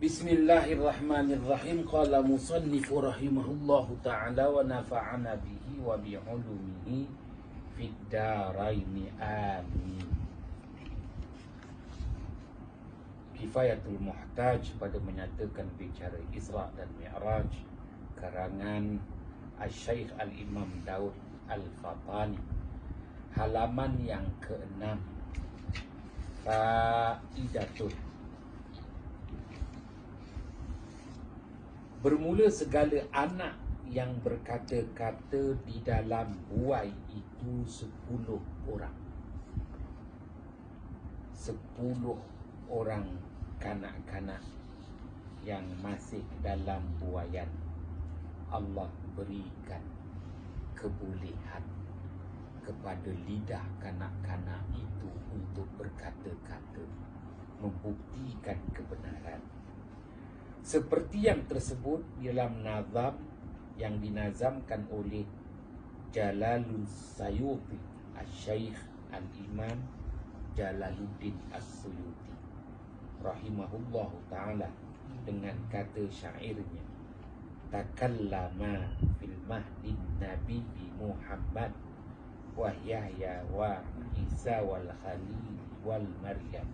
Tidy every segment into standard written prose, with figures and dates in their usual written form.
Bismillahirrahmanirrahim. Qala musannifu rahimahullahu ta'ala wa nafa'ana bihi wa bi'ulumihi fid daraini amin. Kifayatul Muhtaj pada menyatakan bicara Isra dan Mi'raj, karangan Al-Syeikh Al-Imam Daud Al-Fatani, halaman yang ke-6. Faidatul. Bermula segala anak yang berkata-kata di dalam buai itu 10 orang. 10 orang kanak-kanak yang masih dalam buaian. Allah berikan kebolehan kepada lidah kanak-kanak itu untuk berkata-kata, membuktikan kebenaran. Seperti yang tersebut dalam nazam yang dinazamkan oleh Jalalul Sayuti, Al-Syeikh Al-Imam Jalaluddin As-Suyuti rahimahullahu ta'ala, dengan kata syairnya, takallama fil mahdi Nabi Muhammad wa Yahya wa Isa wal Khalil wal Maryam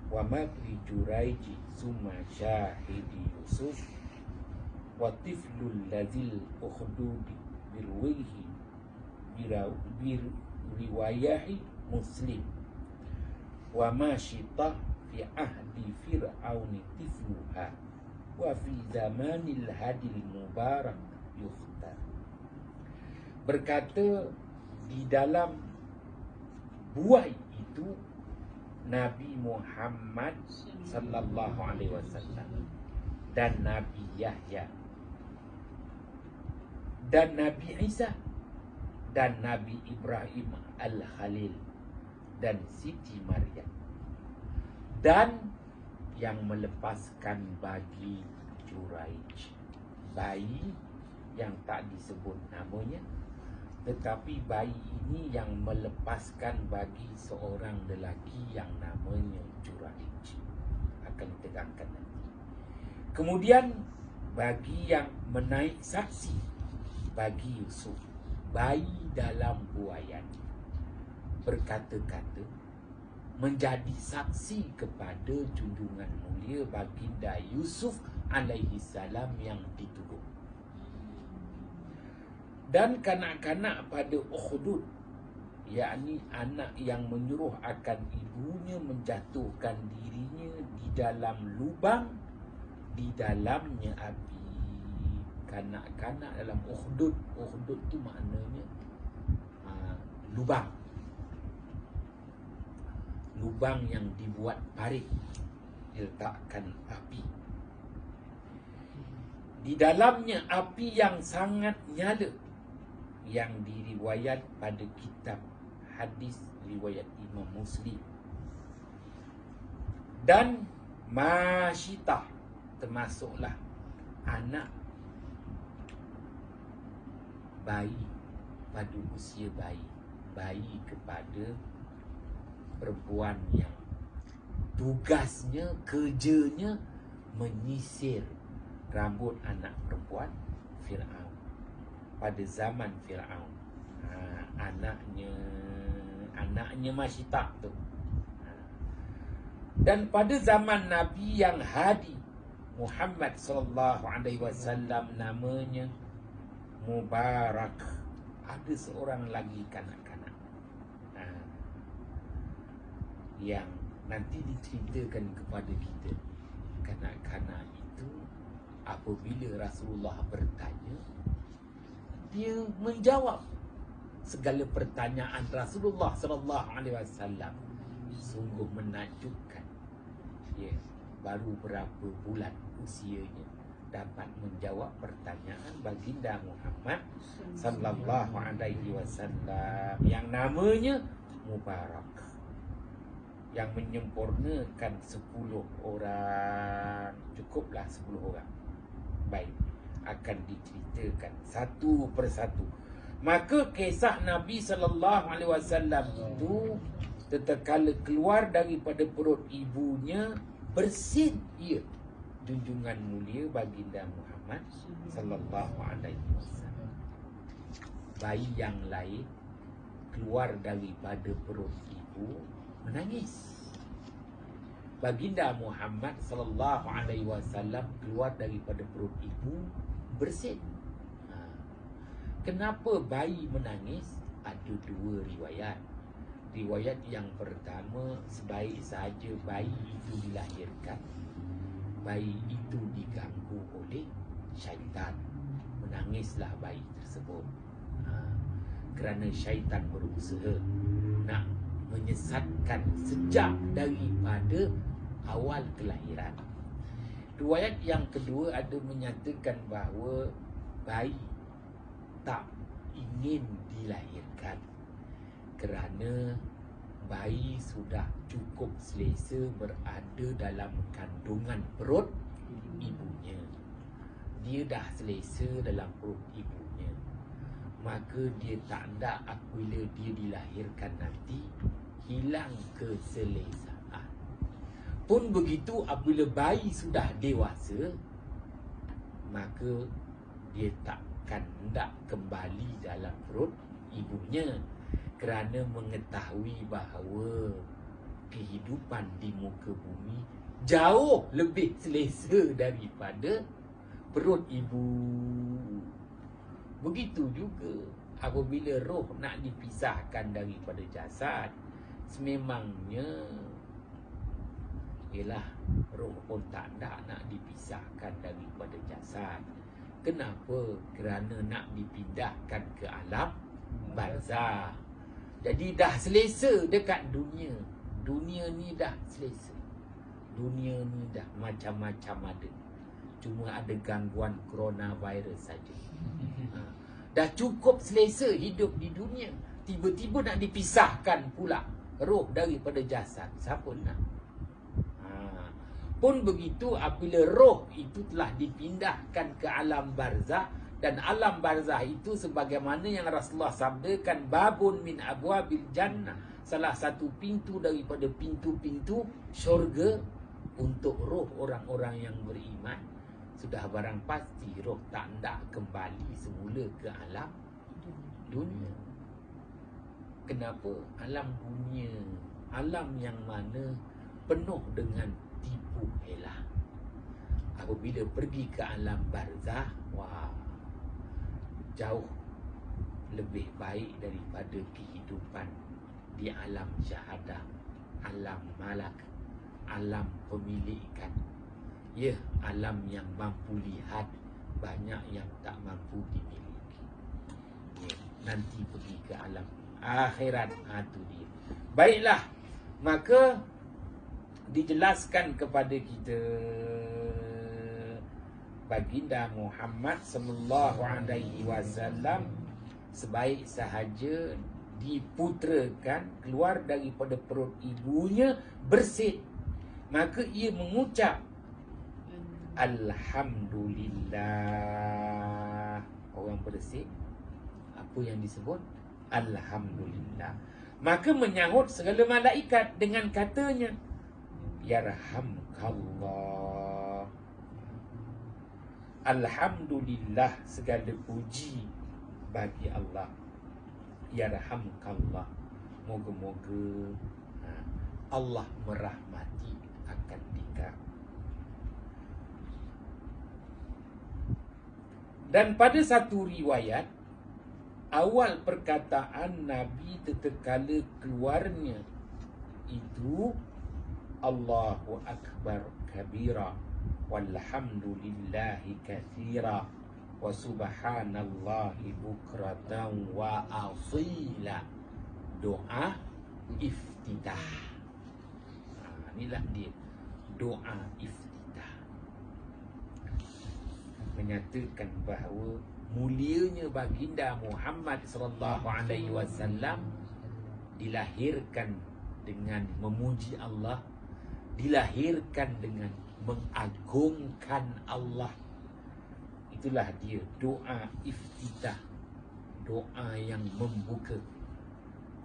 wa Makri Juraiji summa syahidi Yusuf wa tiflul lazil ukhdudi birwihi riwayahi Muslim wa masyitah fi ahdi fir'auni tifluha wa fi zamanil hadil mubarak yukhtar. Berkata di dalam buai itu Nabi Muhammad sallallahu alaihi wasallam dan Nabi Yahya dan Nabi Isa dan Nabi Ibrahim Al-Khalil dan Siti Maryam, dan yang melepaskan bagi Juraij, bayi yang tak disebut namanya, tetapi bayi ini yang melepaskan bagi seorang lelaki yang namanya Juraij, akan diterangkan nanti. Kemudian bagi yang menaik saksi bagi Yusuf, bayi dalam buaian, berkata-kata menjadi saksi kepada junjungan mulia baginda Yusuf alaihi salam yang dituduh. Dan kanak-kanak pada Ukhdud, yakni anak yang menyuruh akan ibunya menjatuhkan dirinya di dalam lubang di dalamnya api. Kanak-kanak dalam Ukhdud, Ukhdud tu maknanya lubang. Lubang yang dibuat parit, diletakkan api. Di dalamnya api yang sangat nyala, yang diriwayat pada kitab hadis riwayat Imam Muslim. Dan masyitah termasuklah anak bayi pada usia bayi kepada perempuan yang tugasnya, kerjanya menyisir rambut anak perempuan Fir'aun pada zaman Fir'aun. Anaknya Masyitah tu. Dan pada zaman Nabi yang hadi Muhammad sallallahu alaihi wasallam, namanya Mubarak, ada seorang lagi kanak-kanak yang nanti diceritakan kepada kita. Kanak-kanak itu apabila Rasulullah bertanya, dia menjawab segala pertanyaan Rasulullah sallallahu alaihi wasallam. Sungguh menakjubkan. Ya, baru berapa bulan usianya dapat menjawab pertanyaan baginda Muhammad sallallahu alaihi wasallam yang namanya Mubarak, yang menyempurnakan 10 orang. Cukuplah 10 orang. Baik, akan diceritakan satu persatu. Maka kisah Nabi sallallahu alaihi wasallam itu tatkala keluar daripada perut ibunya bersin ia junjungan mulia baginda Muhammad sallallahu alaihi wasallam. Bayi yang lain keluar daripada perut ibu menangis. Baginda Muhammad sallallahu alaihi wasallam keluar daripada perut ibu bersin. Kenapa bayi menangis? Ada dua riwayat. Riwayat yang pertama, sebaik saja bayi itu dilahirkan, bayi itu diganggu oleh syaitan. Menangislah bayi tersebut. Kerana syaitan berusaha nak menyesatkan sejak daripada awal kelahiran. Riwayat yang kedua ada menyatakan bahawa bayi tak ingin dilahirkan kerana bayi sudah cukup selesa berada dalam kandungan perut ibunya. Dia dah selesa dalam perut ibunya, maka dia tak nak apabila dia dilahirkan nanti hilang keselesaan. Pun begitu apabila bayi sudah dewasa, maka dia takkan hendak kembali dalam perut ibunya kerana mengetahui bahawa kehidupan di muka bumi jauh lebih selesa daripada perut ibu. Begitu juga apabila roh nak dipisahkan daripada jasad, sememangnya ialah roh pun tak nak dipisahkan daripada jasad. Kenapa? Kerana nak dipindahkan ke alam barzah. Jadi dah selesa dekat dunia. Dunia ni dah selesa. Dunia ni dah macam-macam ada. Cuma ada gangguan coronavirus saja. Dah cukup selesa hidup di dunia. Tiba-tiba nak dipisahkan pula roh daripada jasad. Siapa nak? Pun begitu apabila roh itu telah dipindahkan ke alam barzah, dan alam barzah itu sebagaimana yang Rasulullah sabdakan, babun min abwabil jannah, salah satu pintu daripada pintu-pintu syurga untuk roh orang-orang yang beriman. Sudah barang pasti roh tak hendak kembali semula ke alam dunia. Kenapa? Alam dunia, alam yang mana penuh dengan tipu hela. Apabila pergi ke alam barzah, wah, jauh lebih baik daripada kehidupan di alam syahadah, alam malak, alam pemilikan. Ya, alam yang mampu lihat, banyak yang tak mampu dimiliki. Ya, nanti pergi ke alam akhirat, itu dia. Baiklah, maka dijelaskan kepada kita baginda Muhammad sallallahu alaihi wasallam sebaik sahaja diputrakan keluar daripada perut ibunya bersin, maka ia mengucap alhamdulillah. Orang bersin, apa yang disebut? Alhamdulillah. Maka menyahut segala malaikat dengan katanya, yarhamkallah. Alhamdulillah, segala puji bagi Allah. Yarhamkallah, moga-moga Allah merahmati akan dikau. Dan pada satu riwayat, awal perkataan Nabi tatkala keluarnya itu Allahu Akbar kabira walhamdulillahi katsira wa subhanallahi bukratan wa asila. Doa iftitah. Inilah dia, doa iftitah. Menyatakan bahawa mulianya baginda Muhammad sallallahu alaihi wasallam dilahirkan dengan memuji Allah, dilahirkan dengan mengagungkan Allah. Itulah dia doa iftitah, doa yang membuka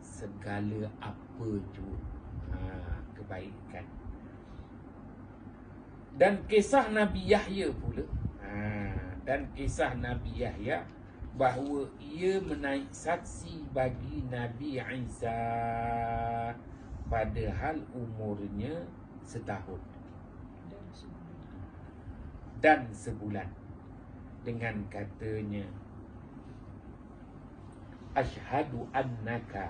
segala apa juga kebaikan. Dan kisah Nabi Yahya pula. Dan kisah Nabi Yahya bahawa ia menaik saksi bagi Nabi Isa padahal umurnya setahun dan sebulan, dengan katanya, asyhadu annaka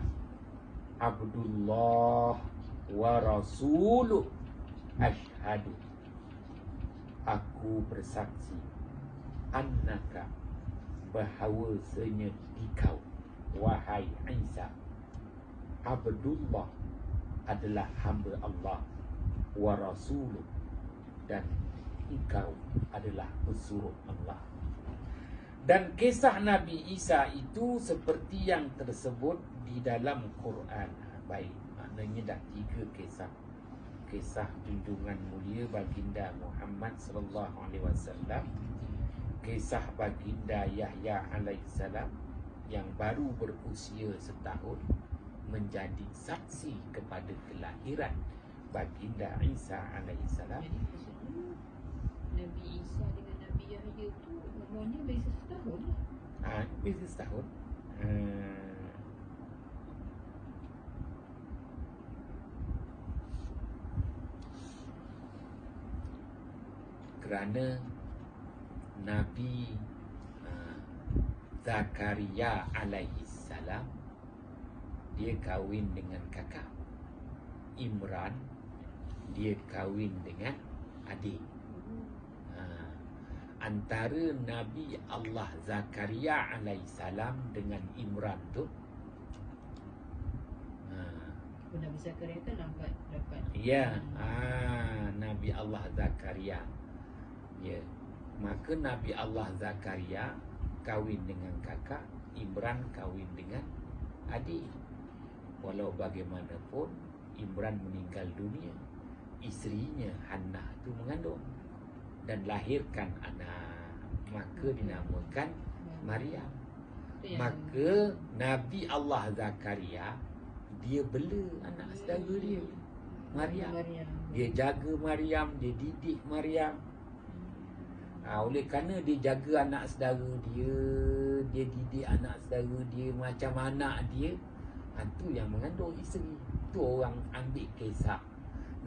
abdullah wa rasuluh. Asyhadu, aku bersaksi, annaka, bahawasanya dikau, wahai Isa, Abdullah, adalah hamba Allah, wa rasuluh, dan engkau adalah pesuruh Allah. Dan kisah Nabi Isa itu seperti yang tersebut di dalam Quran. Baik, maknanya dah 3 kisah. Kisah junjungan mulia baginda Muhammad sallallahu alaihi wasallam, kisah baginda Yahya alaihissalam yang baru berusia setahun menjadi saksi kepada kelahiran baginda Isa alaihissalam. Nabi Isa dengan Nabi Yahya tu umurnya beza setahun lah. Beza setahun. Kerana Nabi Zakaria alaihissalam, dia kahwin dengan kakak. Imran, dia kahwin dengan adik. Antara Nabi Allah Zakaria alaihissalam dengan Imran tu, Nabi Zakaria kan dapat ya, Nabi Allah Zakaria, ya. Maka Nabi Allah Zakaria kahwin dengan kakak, Imran kahwin dengan adik. Walau bagaimanapun Imran meninggal dunia, isterinya Hannah tu mengandung dan lahirkan anak, maka dinamakan Maryam. Maka Nabi Allah Zakaria, dia bela anak saudara dia, Maryam. Dia jaga Maryam, dia didik Maryam. Oleh kerana dia jaga anak saudara dia, dia didik anak saudara dia macam anak dia, tu yang mengandung isteri. Tu orang ambil kisah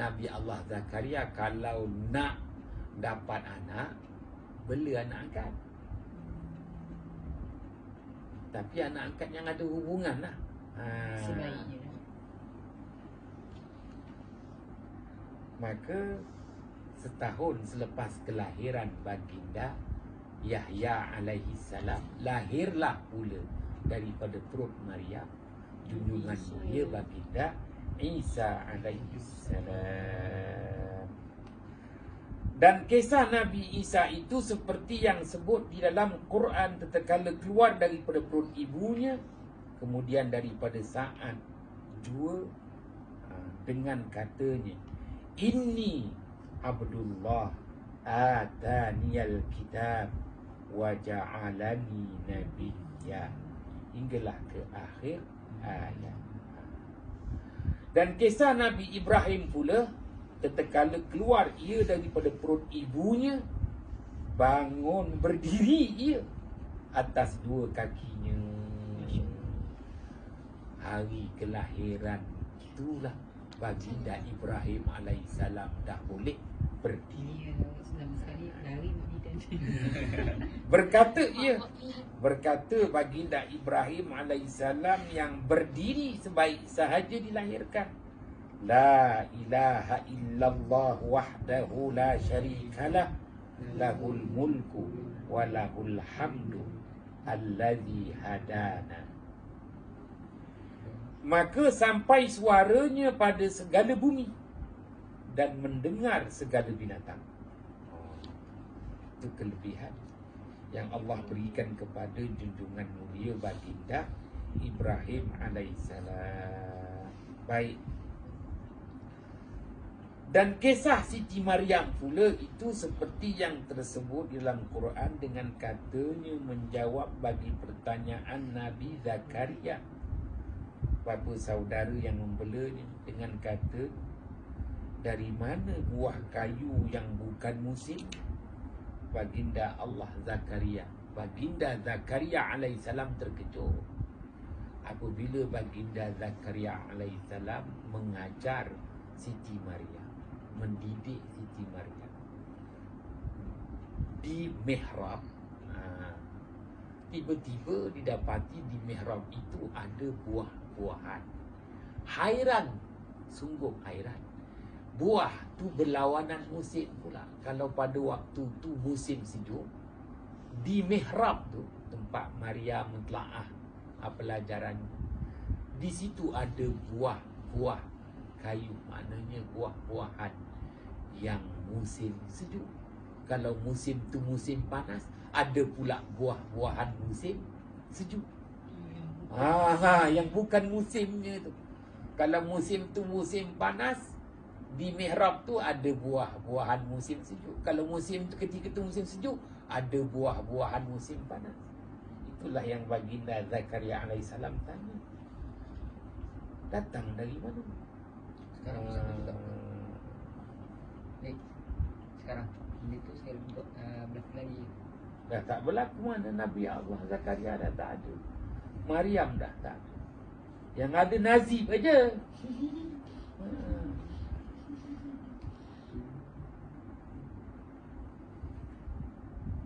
Nabi Allah Zakaria, kalau nak dapat anak, bela anak angkat. Tapi anak angkat yang ada hubungan lah. sebaiknya. Maka setahun selepas kelahiran baginda Yahya alaihissalam, lahirlah pula daripada perut Maryam junjungan mulia baginda Isa alaihissalam. Dan kisah Nabi Isa itu seperti yang sebut di dalam Quran, tatkala keluar daripada perut ibunya, kemudian daripada saat jua, dengan katanya, inni Abdullah ataniyal kitab wa ja'alani nabiyya, hinggalah ke akhir ayat. Dan kisah Nabi Ibrahim pula, tatkala keluar ia daripada perut ibunya, bangun berdiri ia atas 2 kakinya. Hari kelahiran itulah baginda Ibrahim alaihissalam dah boleh berdiri. Senang sekali lari dan Berkata baginda Ibrahim alaihissalam yang berdiri sebaik sahaja dilahirkan, la ilaha illallah wahdahu la syarikalah, lahul mulku wa lahul hamdu alladzi hadana. Maka sampai suaranya pada segala bumi dan mendengar segala binatang. Itu kelebihan yang Allah berikan kepada junjungan mulia baginda Ibrahim alaihissalam. Baik. Dan kisah Siti Maryam pula itu seperti yang tersebut dalam Quran dengan katanya menjawab bagi pertanyaan Nabi Zakaria, bapa saudara yang membelanya, dengan kata, dari mana buah kayu yang bukan musim? Baginda Allah Zakaria. Baginda Zakaria alaihissalam terkejut apabila Baginda Zakaria alaihissalam mengajar Siti Maryam, mendidik Siti Maryam di mihrab. Tiba-tiba didapati di mihrab itu ada buah-buahan. Hairan, sungguh hairan. Buah tu berlawanan musim pula. Kalau pada waktu tu musim sejuk, di mihrab tu tempat Maryam mentelaah pelajaran, di situ ada buah-buah kayu, maknanya buah-buahan yang musim sejuk. Kalau musim tu musim panas, ada pula buah-buahan musim sejuk. Yang bukan musimnya tu. Kalau musim tu musim panas, di mihrab tu ada buah-buahan musim sejuk. Kalau musim tu ketika tu musim sejuk, ada buah-buahan musim panas. Itulah yang Baginda Zakaria alaihissalam tanya. Datang dari mana? Sekarang sama juga. Sekarang ini tu saya untuk berlaku lagi. Dah tak berlaku mana Nabi Allah Zakaria dah tak ada. Maryam dah tak ada. Yang ada Nazib aja.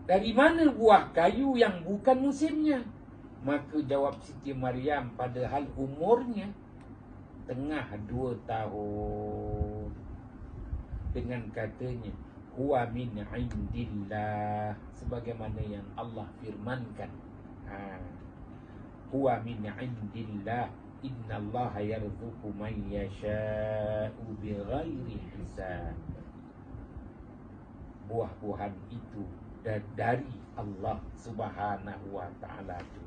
Dari mana buah kayu yang bukan musimnya? Maka jawab Siti Maryam, padahal umurnya tengah 2 tahun. Dengan katanya, huwa min indillah, sebagaimana yang Allah firmankan. Huwa min indillah, innallaha yarzuqu man yasha'u bighairi hisab. Buah-buahan itu dari Allah Subhanahu wa taala tu,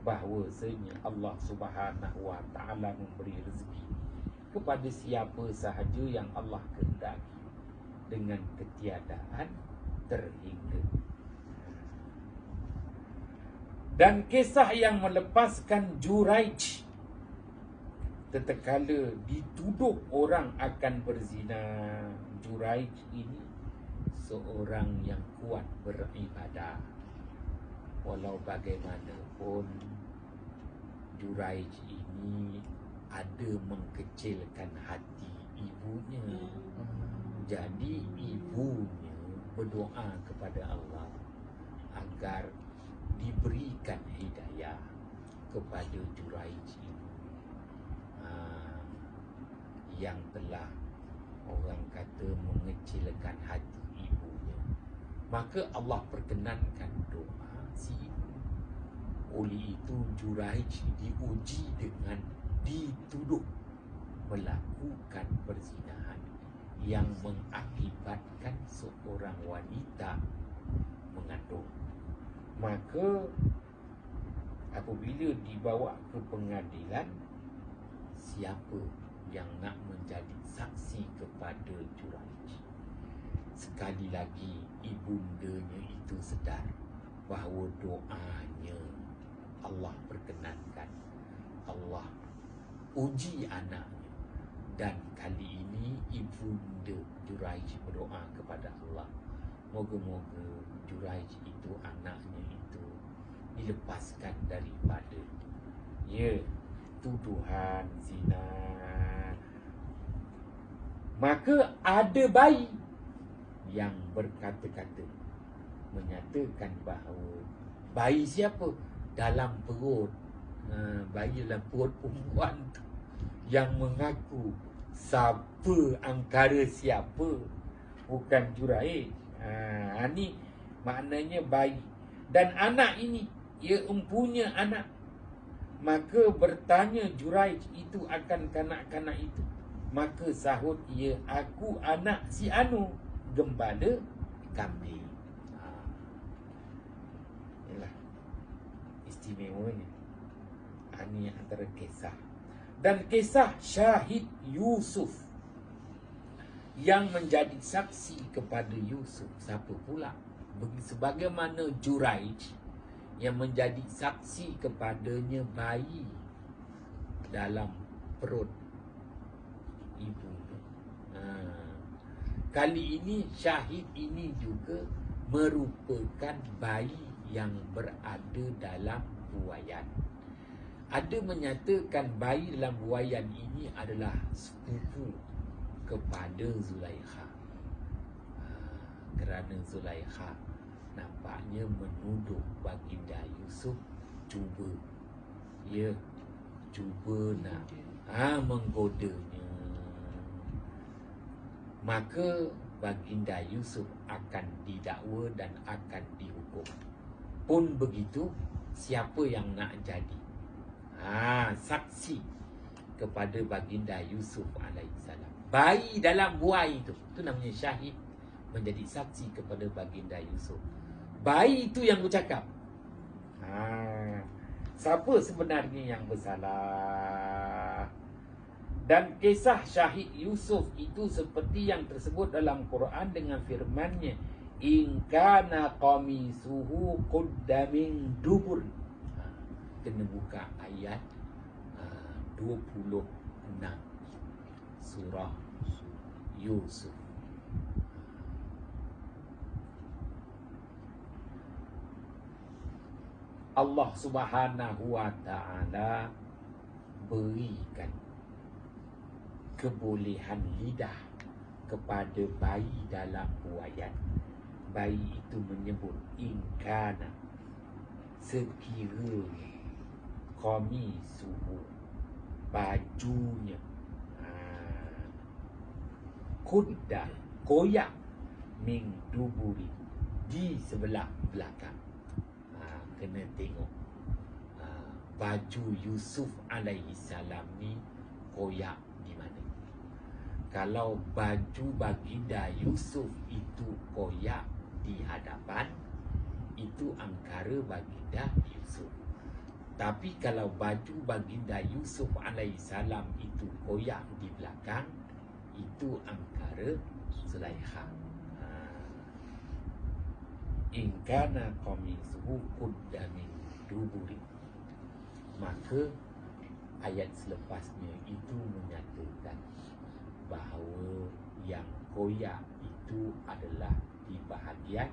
bahwasanya Allah Subhanahu wa taala memberi rezeki kepada siapa sahaja yang Allah kehendaki dengan ketiadaan terhingga. Dan kisah yang melepaskan Juraij tatkala dituduh orang akan berzina. Juraij ini seorang yang kuat beribadah. Walau bagaimanapun, Juraij ini ada mengkecilkan hati ibunya. Jadi ibunya berdoa kepada Allah agar diberikan hidayah kepada Juraij ini, yang telah orang kata mengecilkan hati ibunya. Maka Allah perkenankan doa si ibu. Oleh itu Juraij diuji dengan dituduh melakukan perzinahan yang mengakibatkan seorang wanita mengandung. Maka apabila dibawa ke pengadilan, siapa yang nak menjadi saksi kepada Juraij? Sekali lagi ibundanya itu sedar bahawa doanya Allah perkenankan, Allah uji anaknya. Dan kali ini ibunda Juraij berdoa kepada Allah, moga-moga Juraij itu, anaknya itu, dilepaskan daripada tuduhan zina. Maka ada bayi yang berkata-kata menyatakan bahawa bayi siapa? Dalam perut, bayi dalam perut perempuan tu yang mengaku siapa, angkara siapa, bukan Juraij. Ni maknanya bayi. Dan anak ini, ia empunya anak. Maka bertanya Juraij itu akan kanak-kanak itu. Maka sahut ia, aku anak si Anu, gembala kambing. Inilah istimewanya. Ini antara kisah. Dan kisah Syahid Yusuf yang menjadi saksi kepada Yusuf. Siapa pula? Sebagaimana Juraij yang menjadi saksi kepadanya bayi dalam perut ibu. kali ini syahid ini juga merupakan bayi yang berada dalam buaian. Ada menyatakan bayi dalam buaian ini adalah sepupu kepada Zulaikha. Kerana Zulaikha nampaknya menuduh baginda Yusuf cuba nak menggodanya. Maka baginda Yusuf akan didakwa dan akan dihukum. Pun begitu, siapa yang nak jadi saksi kepada baginda Yusuf alaihissalam? Bayi dalam buai itu namanya syahid, menjadi saksi kepada baginda Yusuf. Bayi itu yang bercakap. Siapa sebenarnya yang bersalah? Dan kisah syahid Yusuf itu seperti yang tersebut dalam Quran dengan firman-Nya, in kana qamisuhu qudda min dubur. Kena buka ayat 26 surah Yusuf. Allah Subhanahu wa ta'ala berikan kebolehan lidah kepada bayi dalam buaian. Bayi itu menyebut ingkana, sekiranya qamisuhu, bajunya, qudda, koyak, min duburi, di sebelah belakang. Kena tengok baju Yusuf alaihissalam ni koyak di mana. Kalau baju baginda Yusuf itu koyak di hadapan, itu angkara baginda Yusuf. Tapi kalau baju baginda Yusuf alaihissalam itu koyak di belakang, itu angkara Zulaikha. In kana qamisuhu qudda min duburi. Maka ayat selepasnya itu menyatakan bahawa yang koyak itu adalah di bahagian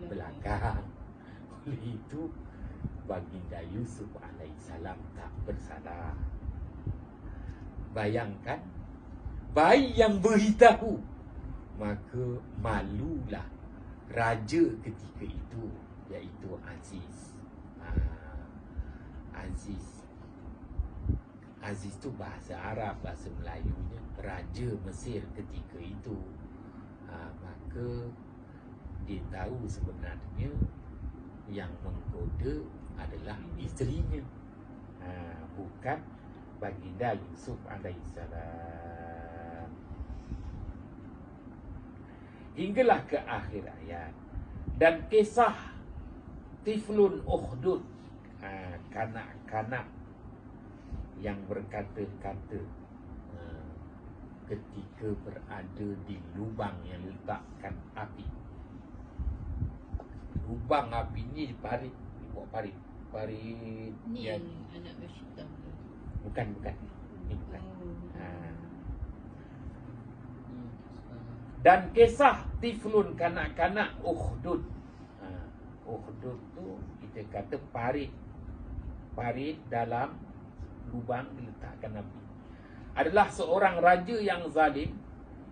belakang. Oleh itu baginda Yusuf alaihissalam tak bersalah. Bayangkan bayi yang beritahu, maka malulah raja ketika itu, iaitu Aziz. Aziz tu bahasa Arab, bahasa Melayunya raja Mesir ketika itu. Maka dia tahu sebenarnya yang menggoda adalah isterinya, bukan baginda Yusuf alaihissalam. Hinggalah ke akhir ayat. Dan kisah Tiflun Ukhdud, kanak-kanak yang berkata-kata ketika berada di lubang yang letakkan api. Lubang api ni diparit, dibuat parit. Ni yang anak Rashida. bukan. Ni bukan. Dan kisah Tiflun, kanak-kanak Ukhdud. Ukhdud tu kita kata parit dalam lubang diletakkan api. Adalah seorang raja yang zalim.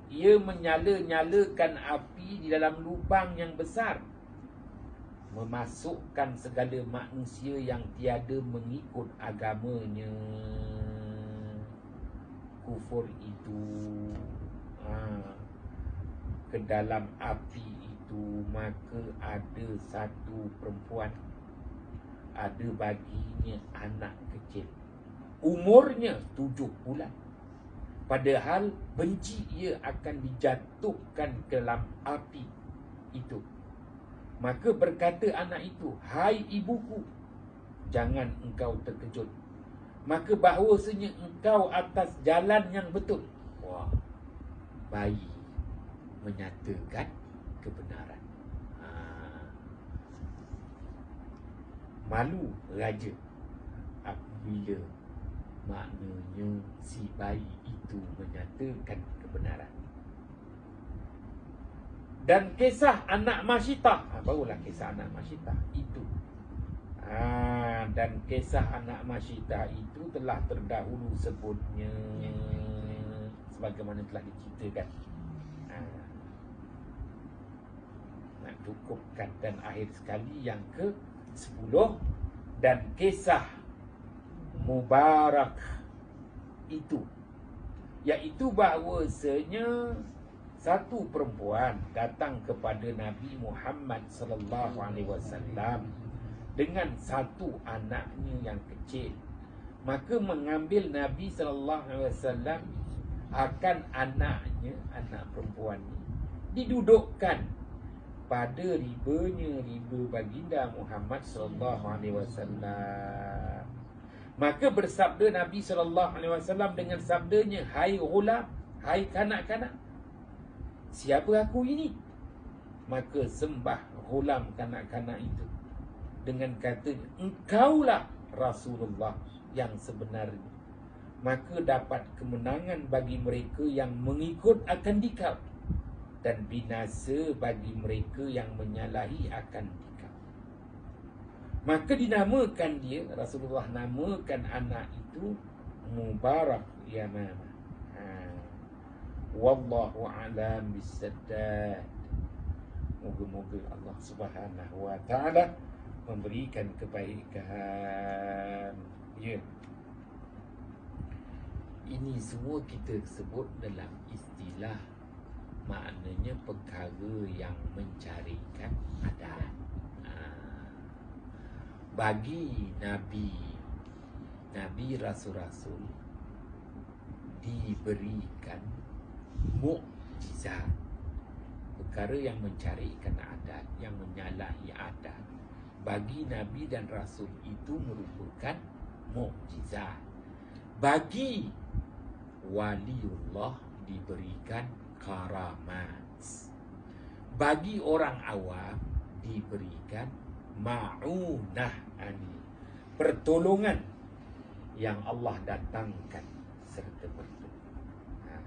Ia menyala-nyalakan api di dalam lubang yang besar, memasukkan segala manusia yang tiada mengikut agamanya, kufur itu, ke dalam api itu. Maka ada satu perempuan, ada baginya anak kecil, umurnya 7 bulan. Padahal benci ia akan dijatuhkan ke dalam api itu. Maka berkata anak itu, hai ibuku, jangan engkau terkejut, maka bahawasanya engkau atas jalan yang betul. Wah, bayi menyatakan kebenaran. Malu raja apabila maknanya si bayi itu menyatakan kebenaran. Dan kisah anak Masyitah, barulah kisah anak Masyitah itu. Dan kisah anak Masyitah itu telah terdahulu sebutnya, sebagaimana telah diceritakan. Nak cukupkan. Dan akhir sekali yang ke-10, dan kisah Mubarak itu, iaitu bahawasanya satu perempuan datang kepada Nabi Muhammad sallallahu alaihi wasallam dengan satu anaknya yang kecil. Maka mengambil Nabi sallallahu alaihi wasallam akan anaknya, anak perempuan ini, didudukkan pada riba baginda Muhammad sallallahu alaihi wasallam. Maka bersabda Nabi sallallahu alaihi wasallam dengan sabdanya, "Hai ghulam, hai kanak-kanak, siapa aku ini?" Maka sembah ghulam kanak-kanak itu dengan katanya, "Engkaulah Rasulullah yang sebenarnya." Maka dapat kemenangan bagi mereka yang mengikut akan dikau, dan binasa bagi mereka yang menyalahi akan dikau. Maka dinamakan dia, Rasulullah namakan anak itu Mubarak Yamamah. Wallahu a'lam bis-saddad. Moga-moga Allah Subhanahu wa taala memberikan kebaikan. Ya. Ini semua kita sebut dalam istilah, maknanya perkara yang mencarikan adat. Bagi Nabi Rasul-Rasul diberikan mukjizat, perkara yang mencarikan adat, yang menyalahi adat. Bagi Nabi dan Rasul itu merupakan mukjizat. Bagi waliullah diberikan karamat. Bagi orang awam diberikan ma'unah, pertolongan yang Allah datangkan serta pertolongan.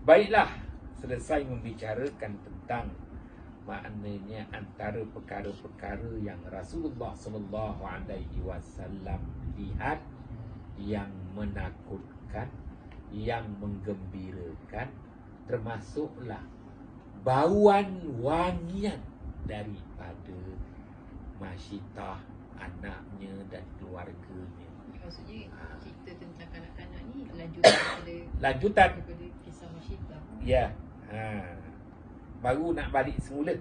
Baiklah, selesai membicarakan tentang maknanya antara perkara-perkara yang Rasulullah sallallahu alaihi wasallam lihat yang menakutkan, yang menggembirakan, termasuklah bauan wangian daripada Masyitah, anaknya dan keluarganya. Maksudnya cerita tentang kanak-kanak ni lanjutan daripada kisah Masyitah. Ya. Baru nak balik semula.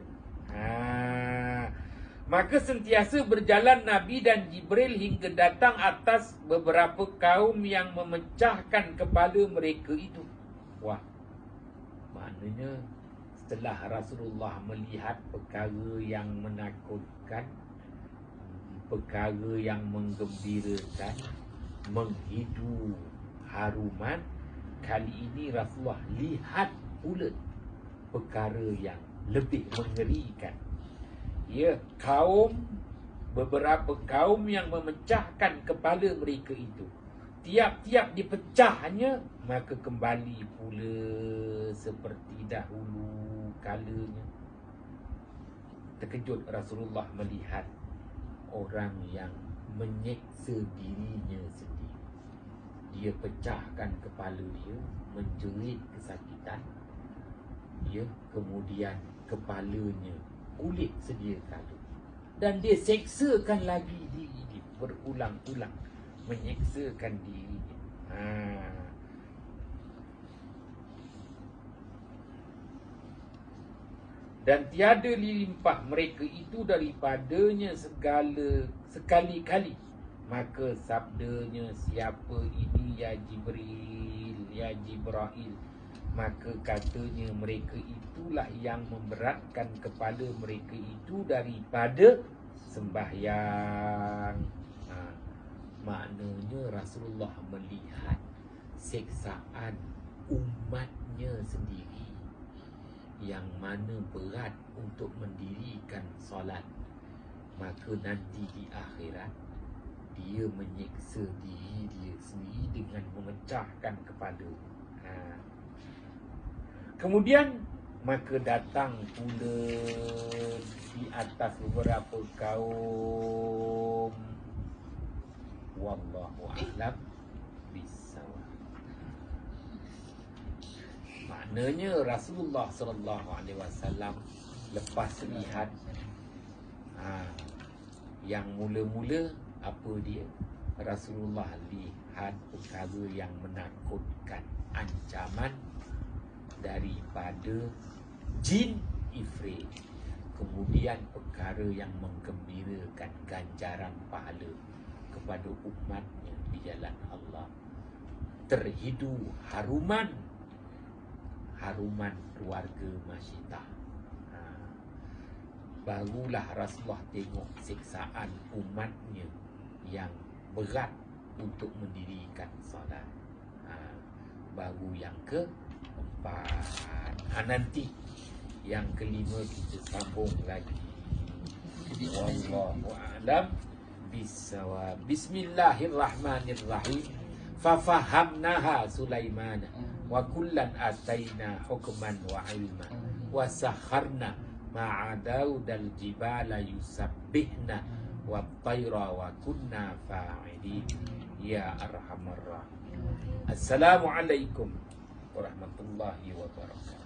Maka sentiasa berjalan Nabi dan Jibril hingga datang atas beberapa kaum yang memecahkan kepala mereka itu. Wah, maknanya setelah Rasulullah melihat perkara yang menakutkan, perkara yang menggembirakan, menghidu haruman, kali ini Rasulullah lihat pula perkara yang lebih mengerikan. Ya, beberapa kaum yang memecahkan kepala mereka itu, tiap-tiap dipecahnya, maka kembali pula seperti dahulu kalanya. Terkejut Rasulullah melihat orang yang menyeksa dirinya sendiri. Dia pecahkan kepala dia, menjerit kesakitan. Ya, kemudian kepalanya kulit sedia kala, dan dia seksakan lagi diri dia, berulang-ulang menyeksakan dirinya. Dan tiada limpah mereka itu daripadanya sekali-kali. Maka sabdanya, "Siapa ini ya Jibril, ya Jibrail?" Maka katanya, mereka itulah yang memberatkan kepala mereka itu daripada sembahyang. Maknanya Rasulullah melihat seksaan umatnya sendiri, yang mana berat untuk mendirikan solat. Maka nanti di akhirat dia menyeksa diri dia sendiri dengan memecahkan kepala. Kemudian maka datang pula di atas beberapa kaum. Wallahu a'lam bissawab. Maknanya Rasulullah sallallahu alaihi wasallam lepas lihat yang mula-mula apa dia? Rasulullah lihat perkara yang menakutkan, ancaman daripada jin ifrit. Kemudian perkara yang menggembirakan ganjaran pahala kepada umatnya di jalan Allah. Terhidu haruman keluarga Masyitah. Barulah Rasulullah tengok siksaan umatnya yang berat untuk mendirikan solat. Baru yang keempat. Nanti yang kelima kita sambung lagi. Wallahu a'lam bissawab. Bismillahirrahmanirrahim. Fafahamnaha Sulaiman wa kullan ataina hukman wa ilma wa sakharna ma'a Daudal jibala yusabbihna wa tayra wa kunna fa'ilin ya arhamar rahimin. Assalamualaikum warahmatullahi wabarakatuh.